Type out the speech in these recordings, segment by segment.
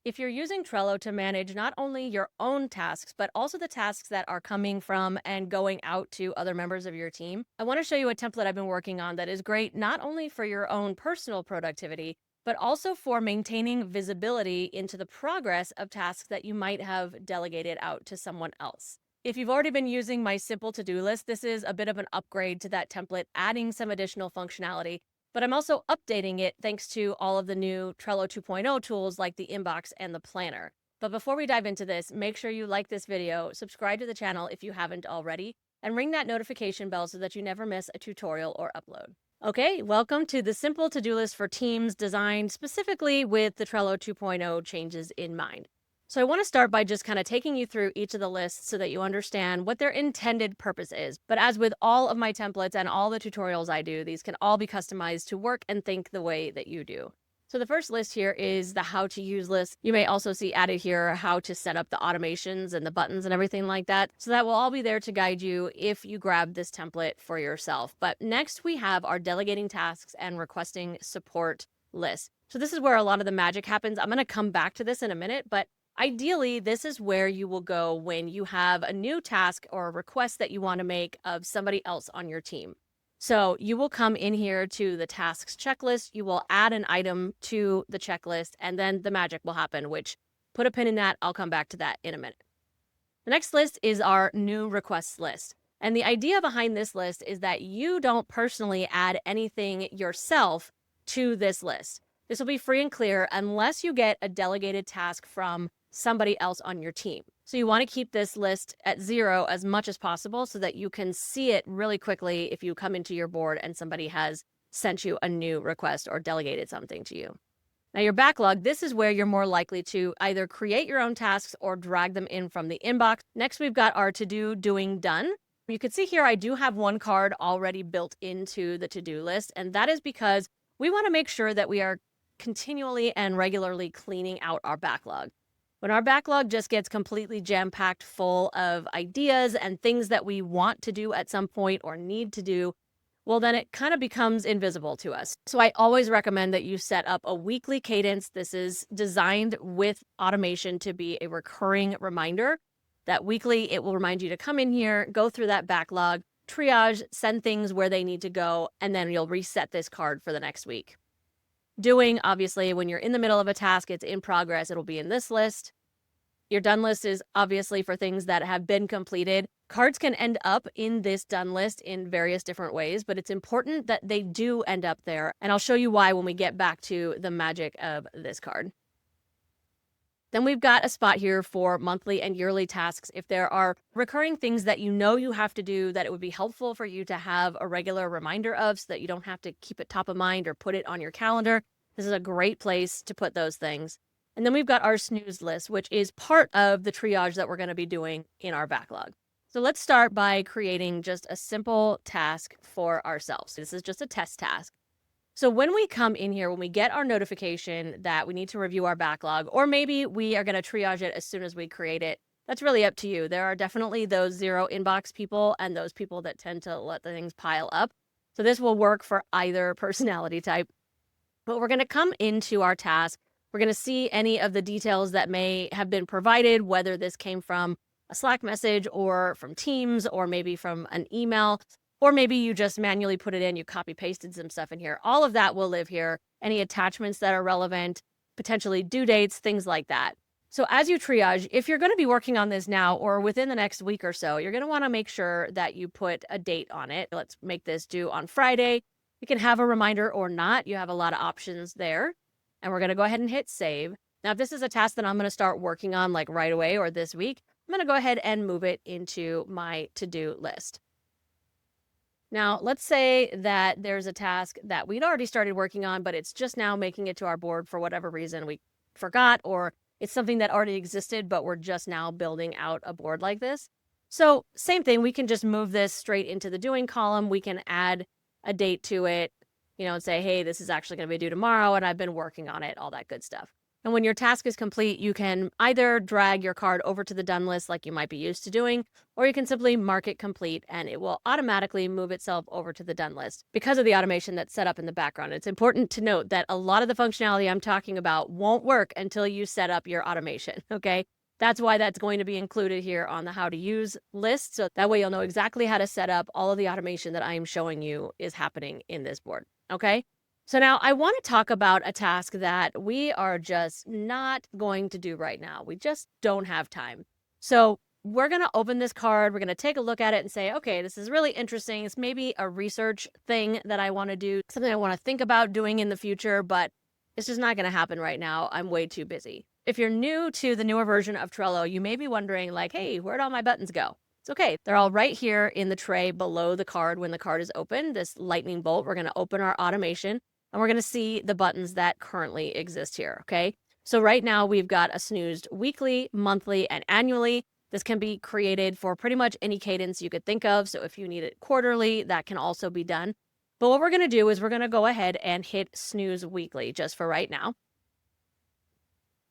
If you're using Trello to manage not only your own tasks, but also the tasks that are coming from and going out to other members of your team, I want to show you a template I've been working on that is great not only for your own personal productivity, but also for maintaining visibility into the progress of tasks that you might have delegated out to someone else. If you've already been using my simple to-do list, this is a bit of an upgrade to that template, adding some additional functionality, but I'm also updating it thanks to all of the new Trello 2.0 tools like the inbox and the planner. But before we dive into this, make sure you like this video, subscribe to the channel if you haven't already, and ring that notification bell so that you never miss a tutorial or upload. Okay, welcome to the simple to-do list for teams designed specifically with the Trello 2.0 changes in mind. So I want to start by just kind of taking you through each of the lists so that you understand what their intended purpose is. But as with all of my templates and all the tutorials I do, these can all be customized to work and think the way that you do. So the first list here is the how to use list. You may also see added here how to set up the automations and the buttons and everything like that. So that will all be there to guide you if you grab this template for yourself. But next we have our delegating tasks and requesting support list. So this is where a lot of the magic happens. I'm going to come back to this in a minute, but ideally, this is where you will go when you have a new task or a request that you want to make of somebody else on your team. So you will come in here to the tasks checklist, you will add an item to the checklist, and then the magic will happen, which put a pin in that. I'll come back to that in a minute. The next list is our new requests list. And the idea behind this list is that you don't personally add anything yourself to this list. This will be free and clear unless you get a delegated task from somebody else on your team. So you want to keep this list at 0 as much as possible so that you can see it really quickly if you come into your board and somebody has sent you a new request or delegated something to you. Now your backlog, this is where you're more likely to either create your own tasks or drag them in from the inbox. Next, we've got our to-do, doing, done. You can see here I do have one card already built into the to-do list, and that is because we want to make sure that we are continually and regularly cleaning out our backlog. When our backlog just gets completely jam-packed full of ideas and things that we want to do at some point or need to do, well, then it kind of becomes invisible to us. So I always recommend that you set up a weekly cadence. This is designed with automation to be a recurring reminder that weekly it will remind you to come in here, go through that backlog, triage, send things where they need to go, and then you'll reset this card for the next week. Doing, obviously, when you're in the middle of a task, it's in progress, it'll be in this list. Your done list is obviously for things that have been completed. Cards can end up in this done list in various different ways, but it's important that they do end up there. And I'll show you why when we get back to the magic of this card. Then we've got a spot here for monthly and yearly tasks. If there are recurring things that you know you have to do that it would be helpful for you to have a regular reminder of so that you don't have to keep it top of mind or put it on your calendar, this is a great place to put those things. And then we've got our snooze list, which is part of the triage that we're going to be doing in our backlog. So let's start by creating just a simple task for ourselves. This is just a test task. So when we come in here, when we get our notification that we need to review our backlog, or maybe we are going to triage it as soon as we create it, that's really up to you. There are definitely those 0 inbox people and those people that tend to let the things pile up. So this will work for either personality type. But we're going to come into our task. We're going to see any of the details that may have been provided, whether this came from a Slack message or from Teams or maybe from an email. Or maybe you just manually put it in, you copy pasted some stuff in here. All of that will live here. Any attachments that are relevant, potentially due dates, things like that. So as you triage, if you're going to be working on this now or within the next week or so, you're going to want to make sure that you put a date on it. Let's make this due on Friday. You can have a reminder or not. You have a lot of options there. And we're going to go ahead and hit save. Now, if this is a task that I'm going to start working on like right away or this week, I'm going to go ahead and move it into my to-do list. Now, let's say that there's a task that we'd already started working on, but it's just now making it to our board for whatever reason we forgot, or it's something that already existed, but we're just now building out a board like this. So same thing, we can just move this straight into the doing column. We can add a date to it, and say, hey, this is actually going to be due tomorrow, and I've been working on it, all that good stuff. And when your task is complete, you can either drag your card over to the done list like you might be used to doing, or you can simply mark it complete and it will automatically move itself over to the done list because of the automation that's set up in the background. It's important to note that a lot of the functionality I'm talking about won't work until you set up your automation, okay? That's why that's going to be included here on the how to use list. So that way you'll know exactly how to set up all of the automation that I am showing you is happening in this board, okay? So now I want to talk about a task that we are just not going to do right now. We just don't have time. So we're going to open this card. We're going to take a look at it and say, okay, this is really interesting. It's maybe a research thing that I want to do, something I want to think about doing in the future, but it's just not going to happen right now. I'm way too busy. If you're new to the newer version of Trello, you may be wondering like, hey, where'd all my buttons go? It's okay. They're all right here in the tray below the card when the card is open. This lightning bolt, we're going to open our automation. And we're going to see the buttons that currently exist here, okay? So right now we've got a snoozed weekly, monthly, and annually. This can be created for pretty much any cadence you could think of. So if you need it quarterly, that can also be done. But what we're going to do is we're going to go ahead and hit snooze weekly just for right now.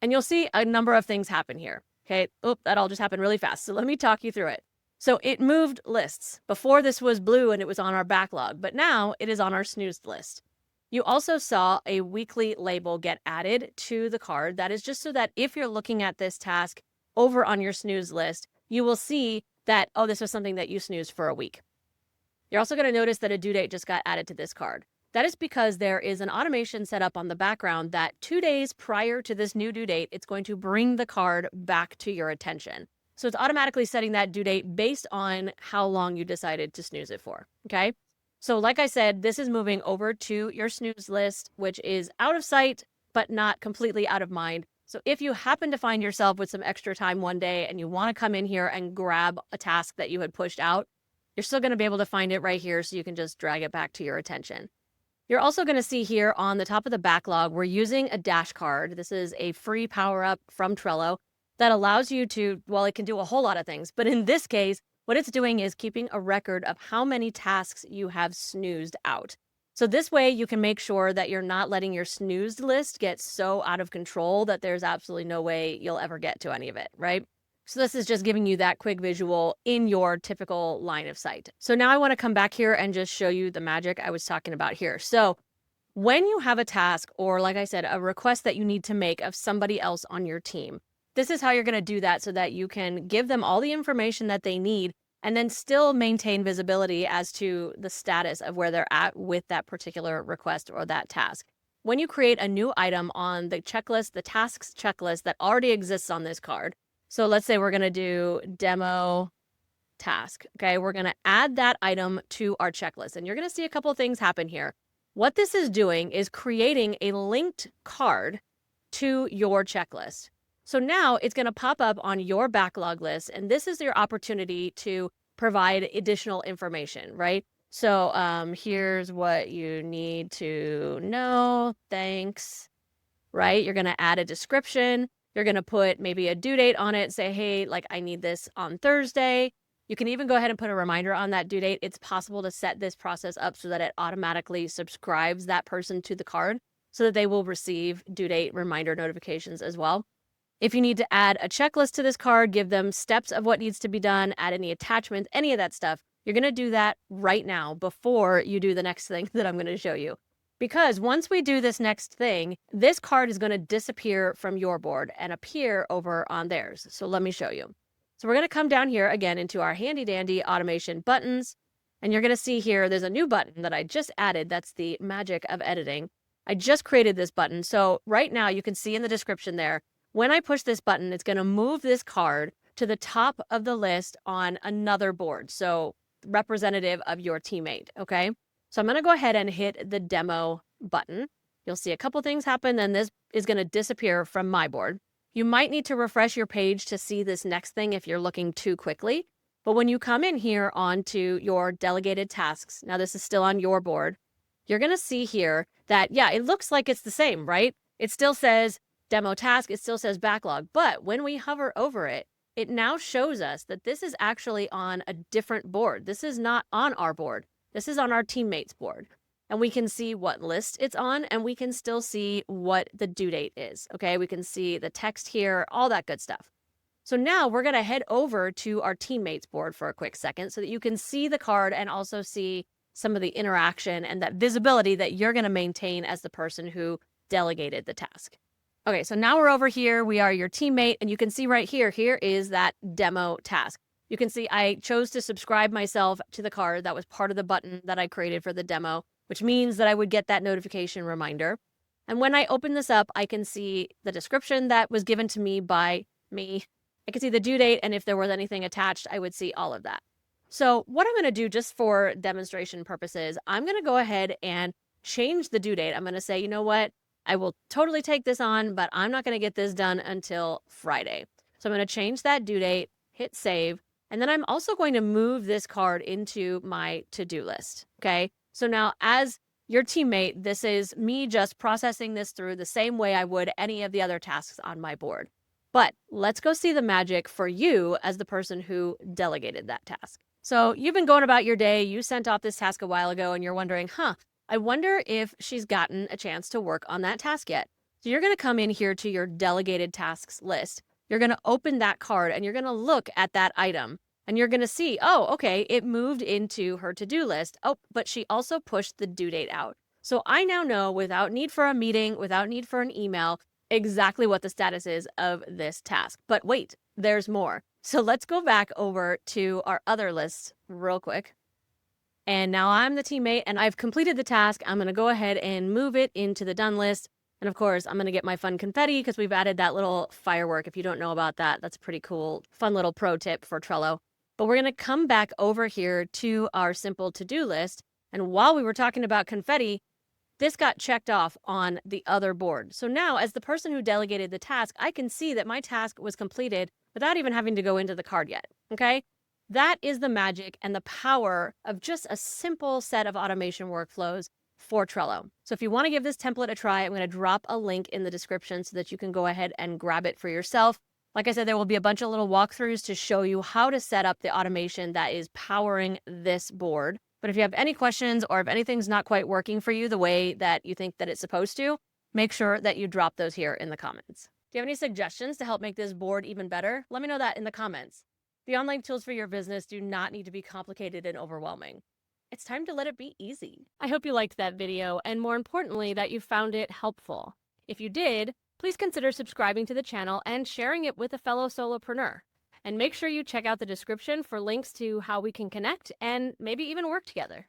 And you'll see a number of things happen here, okay? Oop, that all just happened really fast. So let me talk you through it. So it moved lists. Before this was blue and it was on our backlog, but now it is on our snoozed list. You also saw a weekly label get added to the card. That is just so that if you're looking at this task over on your snooze list, you will see that, oh, this was something that you snoozed for a week. You're also going to notice that a due date just got added to this card. That is because there is an automation set up on the background that 2 days prior to this new due date, it's going to bring the card back to your attention. So it's automatically setting that due date based on how long you decided to snooze it for, okay? So like I said, this is moving over to your snooze list, which is out of sight, but not completely out of mind. So if you happen to find yourself with some extra time one day and you want to come in here and grab a task that you had pushed out, you're still going to be able to find it right here so you can just drag it back to your attention. You're also going to see here on the top of the backlog, we're using a dash card. This is a free power-up from Trello that allows you to, well, it can do a whole lot of things, but in this case, what it's doing is keeping a record of how many tasks you have snoozed out. So this way you can make sure that you're not letting your snoozed list get so out of control that there's absolutely no way you'll ever get to any of it, right? So this is just giving you that quick visual in your typical line of sight. So now I want to come back here and just show you the magic I was talking about here. So when you have a task or, like I said, a request that you need to make of somebody else on your team, this is how you're going to do that so that you can give them all the information that they need and then still maintain visibility as to the status of where they're at with that particular request or that task. When you create a new item on the checklist, the tasks checklist that already exists on this card, so let's say we're going to do demo task, okay? We're going to add that item to our checklist, and you're going to see a couple of things happen here. What this is doing is creating a linked card to your checklist. So now it's going to pop up on your backlog list, and this is your opportunity to provide additional information, right? So here's what you need to know. Thanks, right? You're going to add a description. You're going to put maybe a due date on it. Say, hey, like I need this on Thursday. You can even go ahead and put a reminder on that due date. It's possible to set this process up so that it automatically subscribes that person to the card so that they will receive due date reminder notifications as well. If you need to add a checklist to this card, give them steps of what needs to be done, add any attachments, any of that stuff, you're going to do that right now before you do the next thing that I'm going to show you. Because once we do this next thing, this card is going to disappear from your board and appear over on theirs. So let me show you. So we're going to come down here again into our handy dandy automation buttons. And you're going to see here, there's a new button that I just added. That's the magic of editing. I just created this button. So right now you can see in the description there, when I push this button, it's going to move this card to the top of the list on another board. So representative of your teammate, okay? So I'm going to go ahead and hit the demo button. You'll see a couple things happen, then this is going to disappear from my board. You might need to refresh your page to see this next thing if you're looking too quickly. But when you come in here onto your delegated tasks, now this is still on your board, you're going to see here that, yeah, it looks like it's the same, right? It still says demo task, it still says backlog, but when we hover over it, it now shows us that this is actually on a different board. This is not on our board. This is on our teammate's board. and we can see what list it's on, and we can still see what the due date is, okay? We can see the text here, all that good stuff. So now we're gonna head over to our teammates board for a quick second so that you can see the card and also see some of the interaction and that visibility that you're gonna maintain as the person who delegated the task. Okay, so now we're over here. We are your teammate, and you can see right here, here is that demo task. You can see I chose to subscribe myself to the card. That was part of the button that I created for the demo, which means that I would get that notification reminder. And when I open this up, I can see the description that was given to me by me. I can see the due date, and if there was anything attached, I would see all of that. So what I'm going to do just for demonstration purposes, I'm going to go ahead and change the due date. I'm going to say, you know what? I will totally take this on, but I'm not going to get this done until Friday. So I'm going to change that due date, hit save, and then I'm also going to move this card into my to-do list, okay? So now as your teammate, this is me just processing this through the same way I would any of the other tasks on my board. But let's go see the magic for you as the person who delegated that task. So you've been going about your day, you sent off this task a while ago, and you're wondering, I wonder if she's gotten a chance to work on that task yet. So you're going to come in here to your delegated tasks list. You're going to open that card and you're going to look at that item and you're going to see, oh, okay, it moved into her to-do list. Oh, but she also pushed the due date out. So I now know without need for a meeting, without need for an email, exactly what the status is of this task. But wait, there's more. So let's go back over to our other lists real quick. And now I'm the teammate and I've completed the task. I'm going to go ahead and move it into the done list. And of course, I'm going to get my fun confetti because we've added that little firework. If you don't know about that, that's a pretty cool, fun little pro tip for Trello. But we're going to come back over here to our simple to-do list. And while we were talking about confetti, this got checked off on the other board. So now as the person who delegated the task, I can see that my task was completed without even having to go into the card yet, okay? That is the magic and the power of just a simple set of automation workflows for Trello. So if you want to give this template a try, I'm going to drop a link in the description so that you can go ahead and grab it for yourself. Like I said, there will be a bunch of little walkthroughs to show you how to set up the automation that is powering this board. But if you have any questions or if anything's not quite working for you the way that you think that it's supposed to, make sure that you drop those here in the comments. Do you have any suggestions to help make this board even better? Let me know that in the comments. The online tools for your business do not need to be complicated and overwhelming. It's time to let it be easy. I hope you liked that video, and more importantly, that you found it helpful. If you did, please consider subscribing to the channel and sharing it with a fellow solopreneur. And make sure you check out the description for links to how we can connect and maybe even work together.